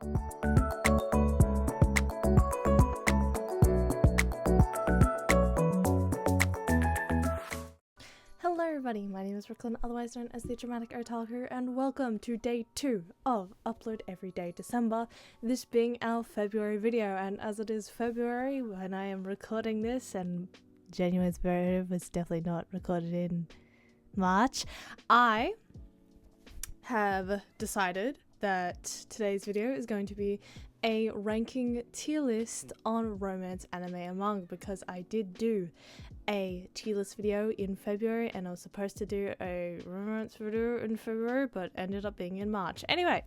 Hello everybody, my name is Brooklyn, otherwise known as TheDramaticOtaku, and welcome to day 2 of Upload Every Day December, this being our February video. And as it is February when I am recording this, and January's video was definitely not recorded in March, I have decided that today's video is going to be a ranking tier list on romance anime and manga, because I did do a tier list video in February and I was supposed to do a romance video in February but ended up being in March. Anyway,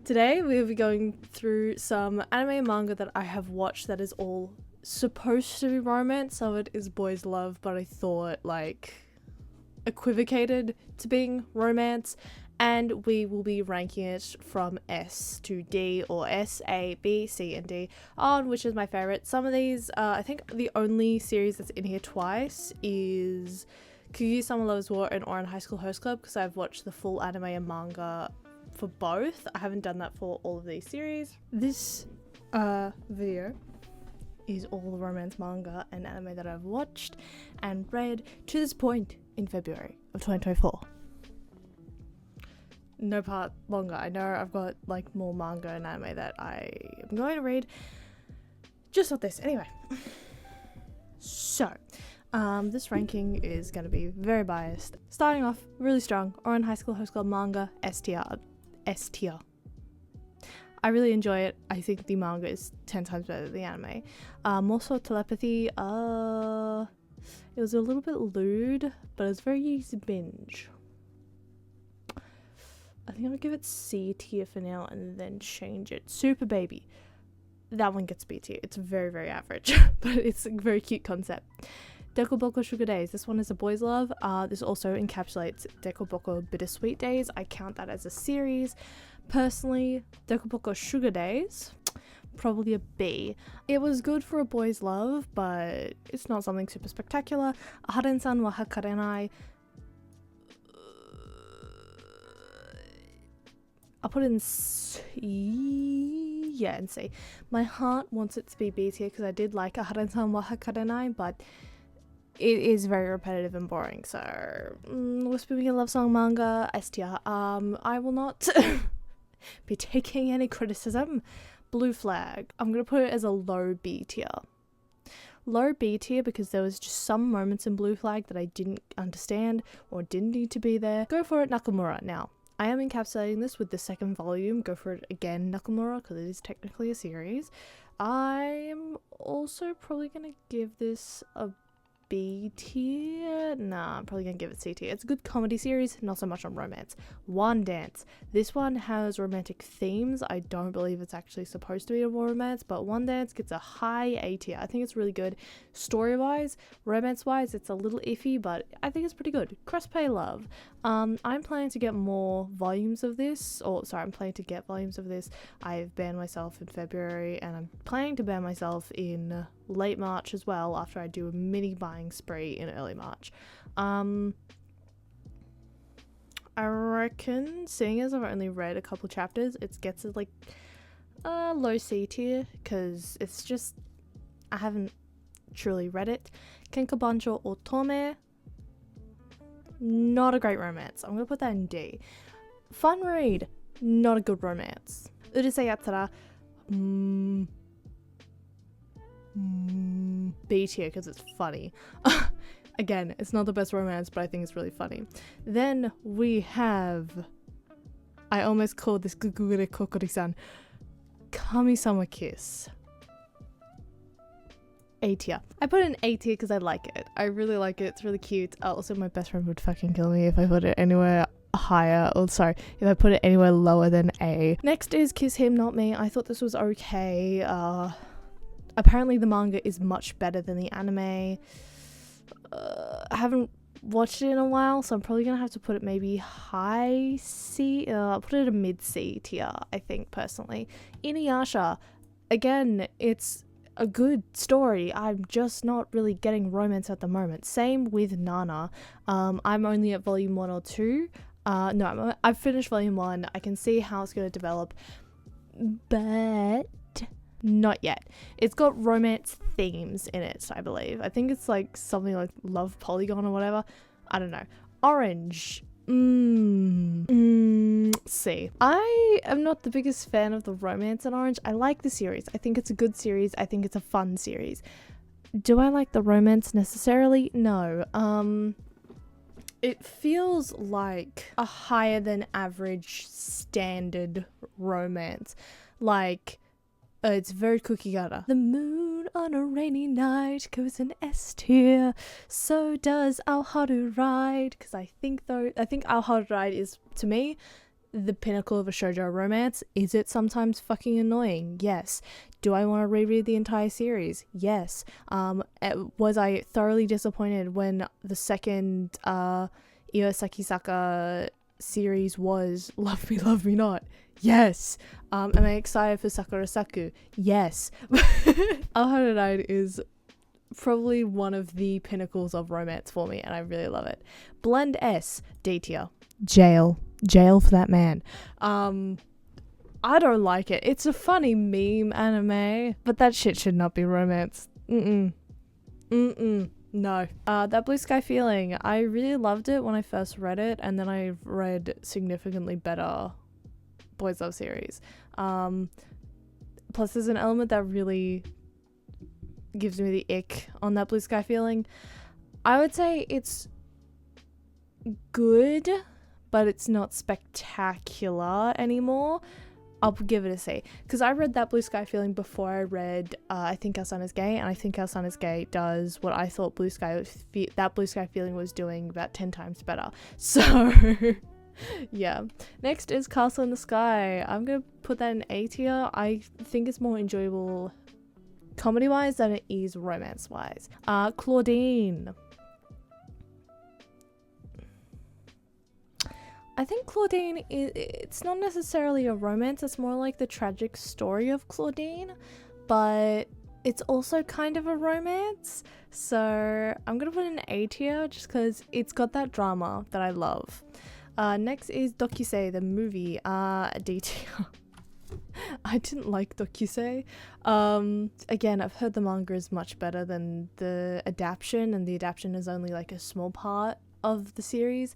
today we'll be going through some anime and manga that I have watched that is all supposed to be romance. Some of it is boys love, but I thought like equivocated to being romance, and we will be ranking it from S to D, or S, A, B, C, and D, on which is my favorite. Some of these, I think the only series that's in here twice is Kaguya-sama Loves War and Ouran High School Host Club, because I've watched the full anime and manga for both. I haven't done that for all of these series. This video is all the romance manga and anime that I've watched and read to this point in February of 2024. No part longer. I know I've got like more manga and anime that I am going to read, just not this. Anyway, so this ranking is going to be very biased. Starting off really strong, Ouran High School Host Club manga, S tier. I really enjoy it. I think the manga is 10 times better than the anime. More so telepathy, it was a little bit lewd, but it's very easy to binge. I think I'm gonna give it C tier for now and then change it. Super Baby, that one gets B tier. It's very, very average, but it's a very cute concept. Dekoboko Sugar Days, this one is a boys love. This also encapsulates Dekoboko Bittersweet Days. I count that as a series. Personally, Dekoboko Sugar Days, probably a B. It was good for a boys love, but it's not something super spectacular. Haren-san wa Hakarenai, I'll put it in C. Yeah, in C. My heart wants it to be B tier because I did like Haren-san wa Hakarenai, but it is very repetitive and boring. So, Whispering a Love Song manga, S tier. I will not be taking any criticism. Blue Flag, I'm going to put it as a low B tier. Low B tier because there was just some moments in Blue Flag that I didn't understand or didn't need to be there. Go for it, Nakamura. Now, I am encapsulating this with the second volume. Go for it again, Nakamura, because it is technically a series. I'm also probably going to give this a B tier. Nah, I'm probably going to give it C tier. It's a good comedy series, not so much on romance. One Dance. This one has romantic themes. I don't believe it's actually supposed to be a romance, but One Dance gets a high A tier. I think it's really good. Story-wise, romance-wise, it's a little iffy, but I think it's pretty good. Cross-Pay Love. I'm planning to get more volumes of this, I'm planning to get volumes of this. I've banned myself in February, and I'm planning to ban myself in late March as well, after I do a mini buying spree in early March. I reckon, seeing as I've only read a couple chapters, it gets a like low C tier, because it's just, I haven't truly read it. Kenkabancho Otome, not a great romance. I'm gonna put that in D. Fun read, not a good romance. Urusei Yatsura, B tier because it's funny. Again, it's not the best romance, but I think it's really funny. Then we have, I almost called this Gugure Kokori-san, Kami-sama Kiss. A tier. I put it in A tier because I like it. I really like it. It's really cute. Also, my best friend would fucking kill me if I put it anywhere higher, if I put it anywhere lower than A. Next is Kiss Him Not Me. I thought this was okay. Apparently the manga is much better than the anime. I haven't watched it in a while, so I'm probably gonna have to put it maybe high C. I'll put it a mid C tier, I think, personally. Inuyasha, again, it's a good story. I'm just not really getting romance at the moment. Same with Nana. I'm only at volume 1 or 2. No, I've finished volume 1. I can see how it's going to develop. but not yet. It's got romance themes in it, I believe. I think it's like something like Love Polygon or whatever. I don't know. Orange. See. I am not the biggest fan of the romance in Orange. I like the series. I think it's a good series. I think it's a fun series. Do I like the romance necessarily? No. It feels like a higher than average standard romance. Like, it's very cookie cutter. The moon on a rainy night goes in S tier. So does Our Haru Ride. Because I think Our Haru Ride is, to me, the pinnacle of a shoujo romance. Is it sometimes fucking annoying? Yes. Do I want to reread the entire series? Yes. Was I thoroughly disappointed when the second Iwasaki Saka series was Love Me Not? Yes. Am I excited for Sakura Saku? Yes. Our Haru Ride is probably one of the pinnacles of romance for me, and I really love it. Blend S, D tier. Jail for that man. I don't like it. It's a funny meme anime, but that shit should not be romance. No. That Blue Sky Feeling. I really loved it when I first read it, and then I read significantly better Boys Love series. Plus there's an element that really gives me the ick on that Blue Sky Feeling. I would say it's good, but it's not spectacular anymore. I'll give it a C, because I read that Blue Sky Feeling before I read I Think Our Son Is Gay, and I Think Our Son Is Gay does what I thought that Blue Sky Feeling was doing about 10 times better. So yeah. Next is Castle in the Sky. I'm gonna put that in A tier. I think it's more enjoyable comedy wise than it is romance wise. Claudine. I think Claudine, it's not necessarily a romance, it's more like the tragic story of Claudine, but it's also kind of a romance, so I'm gonna put it in A tier just because it's got that drama that I love. Next is Dokusei, the movie, D tier. I didn't like Dokusei. Again, I've heard the manga is much better than the adaptation, and the adaptation is only like a small part of the series.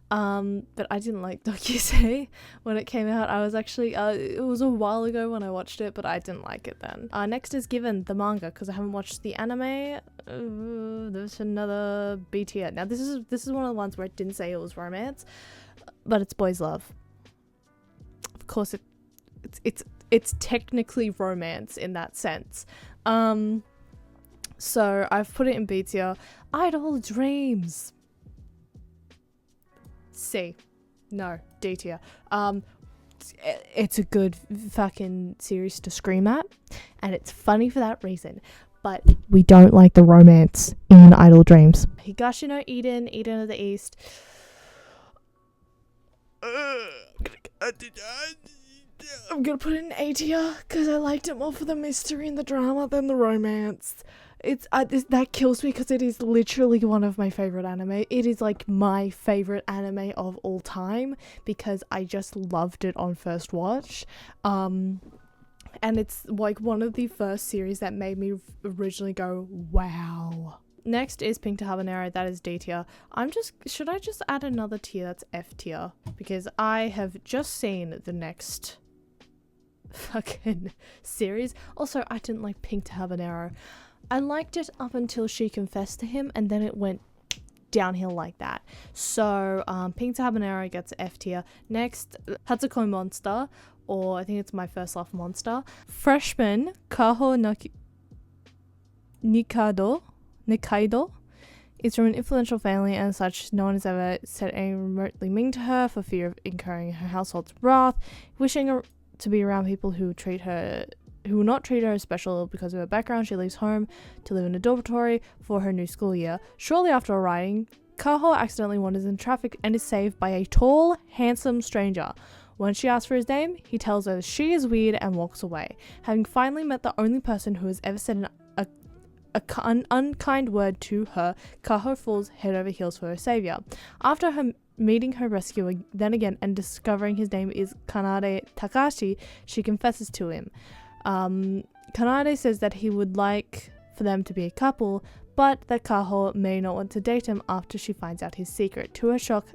But I didn't like Dokusei when it came out. I was actually, it was a while ago when I watched it, but I didn't like it then. Next is Given, the manga, because I haven't watched the anime. There's another B tier. Now this is one of the ones where it didn't say it was romance, but it's boys love. Of course it's technically romance in that sense. So I've put it in B tier. Idle Dreams. C. No, D tier. It's a good fucking series to scream at, and it's funny for that reason, but we don't like the romance in Idle Dreams. Higashi no Eden of the East. I'm gonna put it in A tier because I liked it more for the mystery and the drama than the romance. That kills me because it is literally one of my favorite anime. It is like my favorite anime of all time because I just loved it on first watch. And it's like one of the first series that made me originally go, wow. Next is Pink to Habanero, that is D tier. Should I just add another tier that's F tier? Because I have just seen the next fucking series. Also, I didn't like Pink to Habanero. I liked it up until she confessed to him, and then it went downhill like that. So, Pink to Habanero gets F tier. Next, Hatsukoi Monster, or I think it's My First Love Monster. Freshman, Kaho Nikaido is from an influential family, and as such, no one has ever said anything remotely mean to her for fear of incurring her household's wrath, wishing her to be around people who will not treat her as special because of her background. She leaves home to live in a dormitory for her new school year. Shortly after arriving, Kaho accidentally wanders in traffic and is saved by a tall, handsome stranger. When she asks for his name, he tells her she is weird and walks away. Having finally met the only person who has ever said an unkind word to her, Kaho falls head over heels for her savior. After her meeting her rescuer then again and discovering his name is Kanade Takashi, she confesses to him. Kanade says that he would like for them to be a couple, but that Kaho may not want to date him after she finds out his secret. To her shock,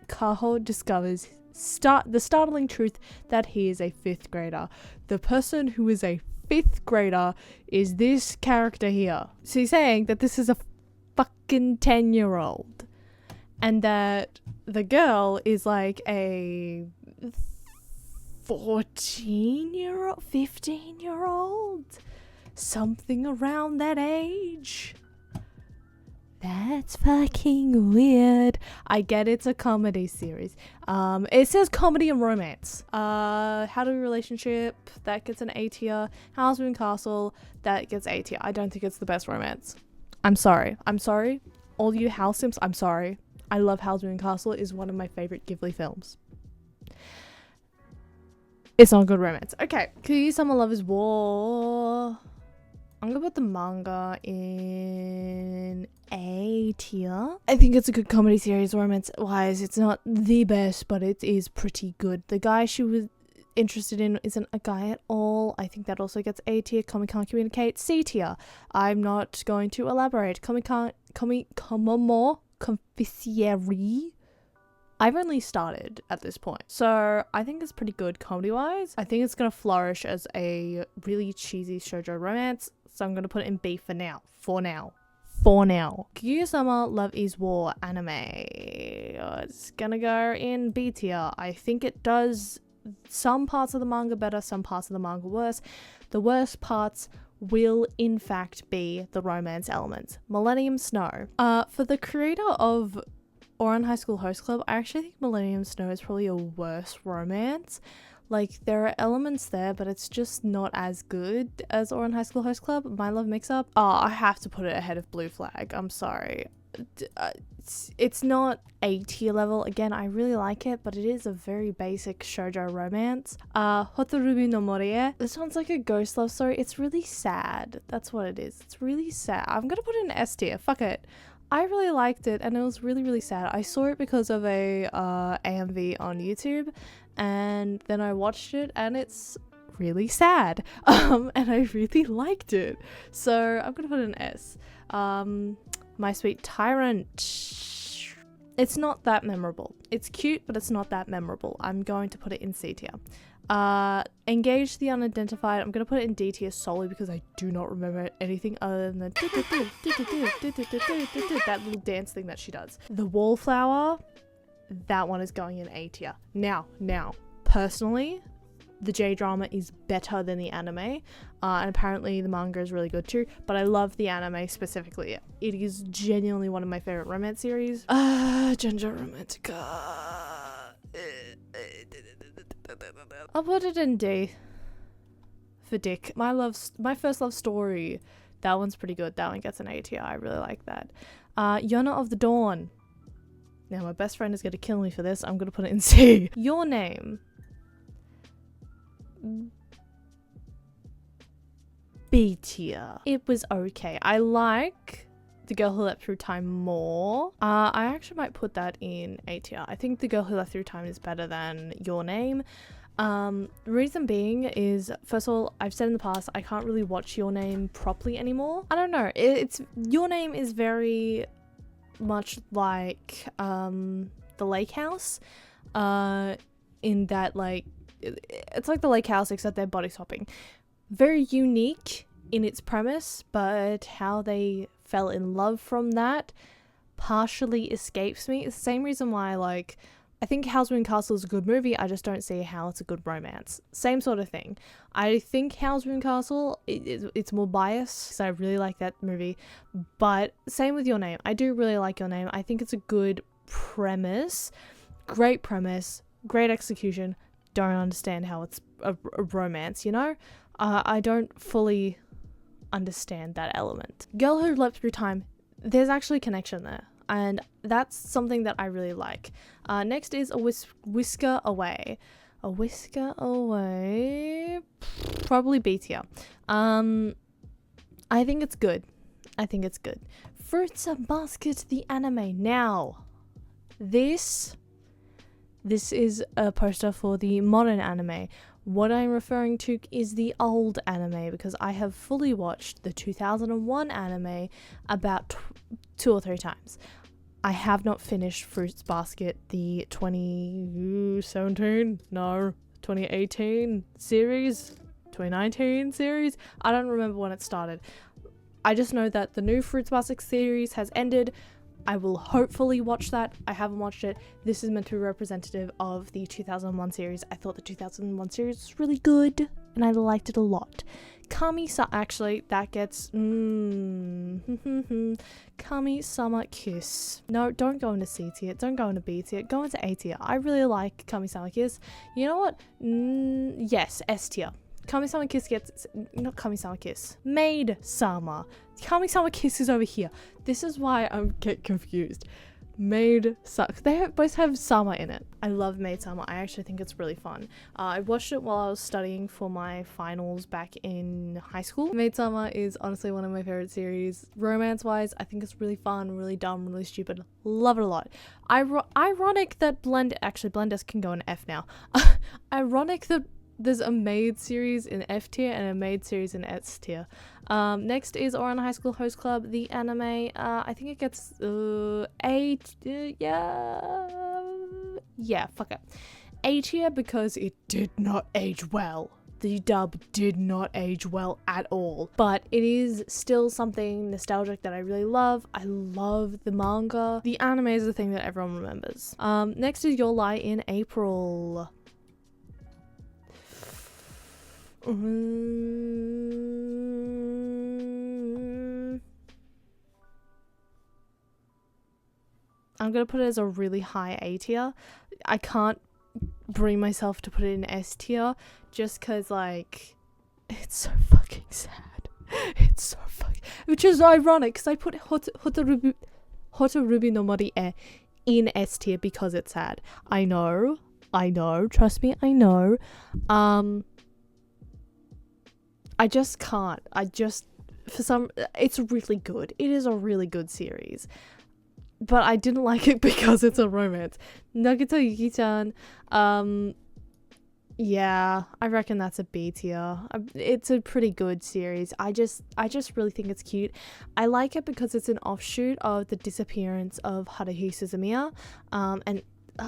Kaho discovers the startling truth that he is a 5th grader. The person who is a 5th grader is this character here. So he's saying that this is a fucking 10-year-old and that the girl is like a 14-year-old, 15-year-old, something around that age. That's fucking weird. I get it's a comedy series. It says comedy and romance. How to Be Relationship, that gets an A tier. House Moon Castle, that gets A tier. I don't think it's the best romance. I'm sorry. All you house simps, I'm sorry. I love House Moon Castle. Is one of my favorite Ghibli films. It's not good romance. Okay, Kuyu-sama Love is War. I'm gonna put the manga in A tier. I think it's a good comedy series, romance-wise. It's not the best, but it is pretty good. The guy she was interested in isn't a guy at all. I think that also gets A tier. Kami can't communicate, C tier. I'm not going to elaborate. Komomo Confissieri. I've only started at this point, so I think it's pretty good comedy-wise. I think it's gonna flourish as a really cheesy shoujo romance, so I'm gonna put it in B for now. Kaguya-sama Love is War anime. It's gonna go in B tier. I think it does some parts of the manga better, some parts of the manga worse. The worst parts will in fact be the romance elements. Millennium Snow. For the creator of Ouran High School Host Club, I actually think Millennium Snow is probably a worse romance. Like, there are elements there, but it's just not as good as Ouran High School Host Club. My Love Mix-Up. I have to put it ahead of Blue Flag. I'm sorry. It's not A tier level. Again, I really like it, but it is a very basic shoujo romance. Hotorubi no Morie. This one's like a ghost love story. It's really sad. That's what it is. It's really sad. I'm gonna put it in S tier. Fuck it. I really liked it and it was really, really sad. I saw it because of a AMV on YouTube and then I watched it and it's really sad. And I really liked it. So I'm gonna put it in S. My Sweet Tyrant. It's not that memorable. It's cute, but it's not that memorable. I'm going to put it in C tier. Engage the Unidentified. I'm gonna put it in D tier solely because I do not remember anything other than the that little dance thing that she does. The Wallflower, that one is going in A tier. Now, personally, the J-drama is better than the anime, and apparently the manga is really good too, but I love the anime specifically. It is genuinely one of my favorite romance series. Genja Romantica. I'll put it in D for Dick. My First Love Story. That one's pretty good. That one gets an A tier. I really like that. Yona of the Dawn. Now my best friend is gonna kill me for this. I'm gonna put it in C. Your Name. B tier. It was okay. I like The Girl Who Leapt Through Time more. I actually might put that in A tier. I think The Girl Who Leapt Through Time is better than Your Name. Reason being is, first of all, I've said in the past, I can't really watch Your Name properly anymore. I don't know. Your Name is very much like The Lake House, in that, like, it's like The Lake House except they're body swapping. Very unique in its premise, but how they fell in love from that partially escapes me. It's the same reason why, like, I think House Moon Castle is a good movie, I just don't see how it's a good romance. Same sort of thing. I think House Moon Castle, it's more biased because I really like that movie, but same with Your Name. I do really like Your Name. I think it's a good premise, great execution. Don't understand how it's a romance, you know? I don't fully understand that element. Girl Who Leapt Through Time, there's actually a connection there, and that's something that I really like. Next is A Whisker Away. A Whisker Away, probably B tier. I think it's good. Fruits Basket, the anime. Now, this is a poster for the modern anime. What I'm referring to is the old anime, because I have fully watched the 2001 anime about 2 or 3 times. I have not finished Fruits Basket, the 2018 series, 2019 series. I don't remember when it started. I just know that the new Fruits Basket series has ended. I will hopefully watch that. I haven't watched it. This is meant to be representative of the 2001 series. I thought the 2001 series was really good, and I liked it a lot. Actually, that gets... Kami-sama Kiss. No, don't go into C tier. Don't go into B tier. Go into A tier. I really like Kami-sama Kiss. You know what? Yes, S tier. Kami-sama Kiss gets... Not Kami-sama Kiss. Maid-sama. Kami-sama Kiss is over here. This is why I get confused. Maid sucks. They both have Sama in it. I love Maid-sama. I actually think it's really fun. I watched it while I was studying for my finals back in high school. Maid-sama is honestly one of my favorite series. Romance-wise, I think it's really fun, really dumb, really stupid. Love it a lot. Ironic that Blenders can go in F now. Ironic that there's a maid series in F tier and a maid series in S tier. Next is Ouran High School Host Club, the anime. I think it gets fuck it. A tier because it did not age well. The dub did not age well at all, but it is still something nostalgic that I really love. I love the manga. The anime is the thing that everyone remembers. Next is Your Lie in April. I'm gonna put it as a really high A tier. I can't bring myself to put it in S tier just because, like, it's so fucking sad. It's so fucking... Which is ironic because I put Hotorubi no Mori e in S tier because it's sad. I know. Trust me, I know. I just can't. It's really good. It is a really good series. But I didn't like it because it's a romance. Nagito Yuki-chan, yeah, I reckon that's a B tier. It's a pretty good series. I just really think it's cute. I like it because it's an offshoot of the disappearance of Haruhi Suzumiya, and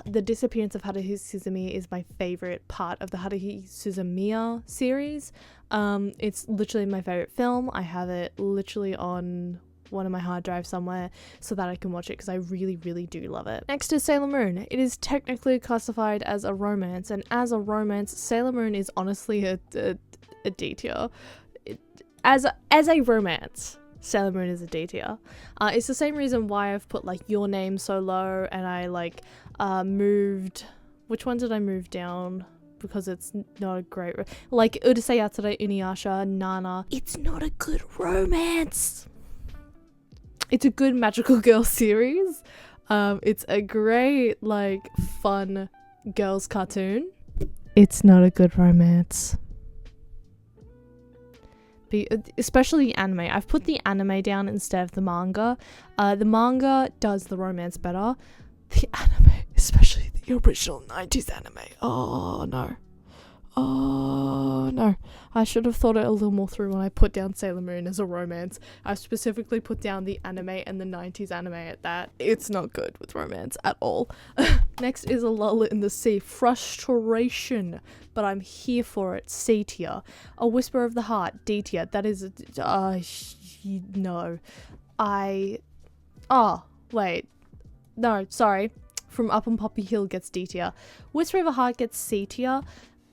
the disappearance of Haruhi Suzumiya is my favorite part of the Haruhi Suzumiya series. It's literally my favorite film. I have it literally on one of my hard drives somewhere so that I can watch it because I really, really do love it. Next is Sailor Moon. It is technically classified as a romance, and as a romance, Sailor Moon is honestly a D tier. As a romance, Sailor Moon is a D tier. It's the same reason why I've put like Your Name so low, and I like moved... Which one did I move down? Because it's not a great... Like Urusei Yatsura, Inuyasha, Nana. It's not a good romance. It's a good magical girl series. It's a great, like, fun girls cartoon. It's not a good romance. Especially the anime. I've put the anime down instead of the manga. The manga does the romance better. The anime, especially the original 90s anime. Oh no. Oh no. I should have thought it a little more through when I put down Sailor Moon as a romance. I specifically put down the anime and the 90s anime at that. It's not good with romance at all. Next is A Lull in the Sea. Frustration. But I'm here for it. C tier. A Whisper of the Heart. D tier. That is... no. Oh, wait. No, sorry. From Up on Poppy Hill gets D tier. Whisper of a Heart gets C tier.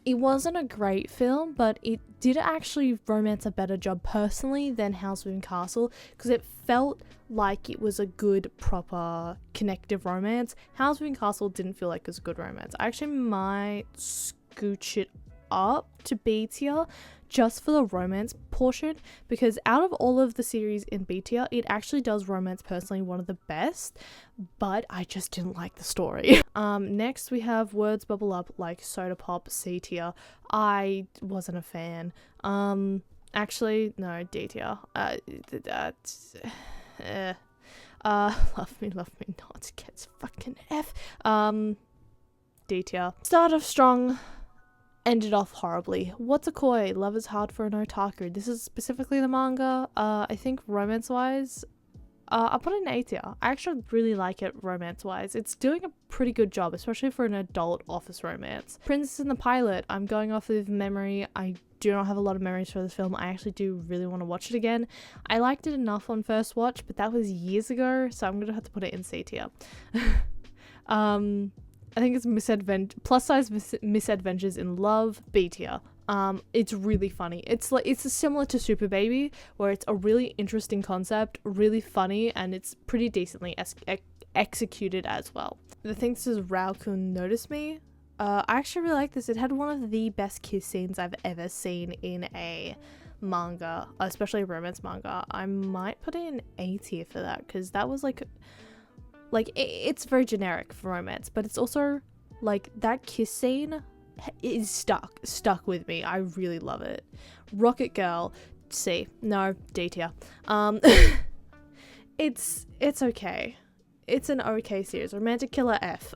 It wasn't a great film, but it did actually romance a better job personally than House Moving Castle, because it felt like it was a good, proper, connective romance. House Moving Castle didn't feel like it was a good romance. I actually might scooch it up to B tier just for the romance portion, because out of all of the series in B tier, it actually does romance personally one of the best, but I just didn't like the story. Next we have Words Bubble Up Like Soda Pop, C tier. I wasn't a fan. Actually, no, D tier. Love me not gets fucking F. D tier. Start off strong, ended off horribly. Watakoi, Love is Hard for an Otaku. This is specifically the manga. I think romance-wise, I'll put it in A tier. I actually really like it romance-wise. It's doing a pretty good job, especially for an adult office romance. Princess and the Pilot, I'm going off of memory. I do not have a lot of memories for this film. I actually do really want to watch it again. I liked it enough on first watch, but that was years ago, so I'm gonna have to put it in C tier. I think it's plus size misadventures in love, B tier. It's really funny. It's similar to Super Baby, where it's a really interesting concept, really funny, and it's pretty decently executed as well. The thing is, Rao-kun Notice Me. I actually really like this. It had one of the best kiss scenes I've ever seen in a manga, especially a romance manga. I might put it in A tier for that, because that was like it's very generic for romance, but it's also like that kiss scene is stuck with me. I really love it. Rocket Girl, C. No, D tier. It's okay. It's an okay series. Romantic Killer, F.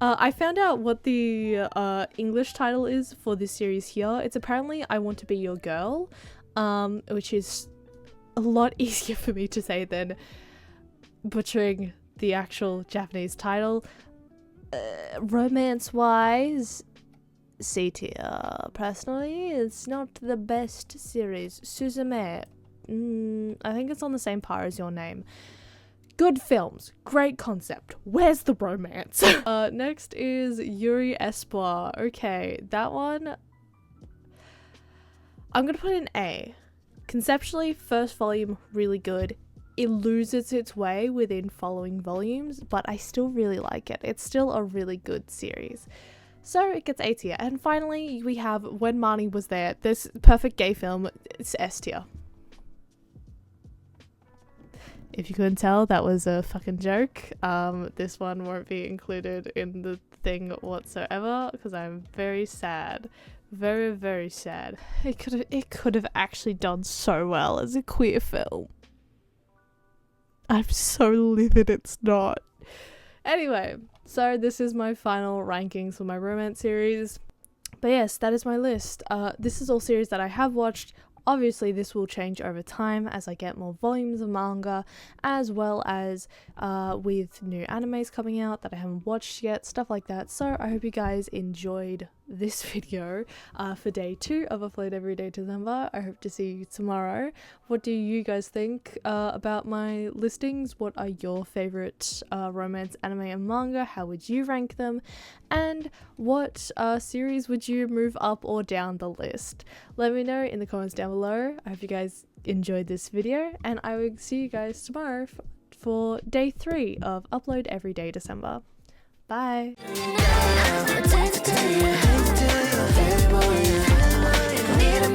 I found out what the English title is for this series here. It's apparently I Want to Be Your Girl, which is a lot easier for me to say than butchering the actual Japanese title. Romance-wise, C tier. Personally, it's not the best series. Suzume, I think it's on the same par as Your Name. Good films, great concept. Where's the romance? Next is Yuri Espoir. Okay, that one I'm gonna put in A. Conceptually, first volume, really good. It loses its way within following volumes, but I still really like it. It's still a really good series. So it gets A tier. And finally, we have When Marnie Was There. This perfect gay film, it's S tier. If you couldn't tell, that was a fucking joke. This one won't be included in the thing whatsoever, because I'm very sad. Very, very sad. It could have actually done so well as a queer film. I'm so livid it's not. Anyway, so this is my final rankings for my romance series. But yes, that is my list. This is all series that I have watched. Obviously, this will change over time as I get more volumes of manga, as well as with new animes coming out that I haven't watched yet, stuff like that. So I hope you guys enjoyed this video for day 2 of Upload Every Day December. I hope to see you tomorrow. What do you guys think about my listings? What are your favorite romance anime and manga? How would you rank them? And what series would you move up or down the list? Let me know in the comments down below. I hope you guys enjoyed this video, and I will see you guys tomorrow for day 3 of Upload Every Day December. Bye! Need a